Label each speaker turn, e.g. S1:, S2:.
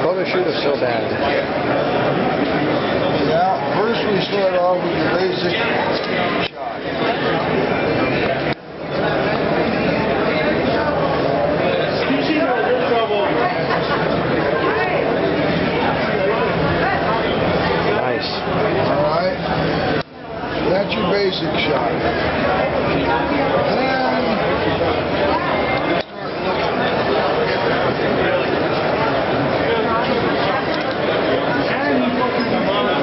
S1: Photo shoot is so bad.
S2: Yeah, first we start off with the basic shot.
S1: Nice.
S2: Alright. That's your basic shot. Then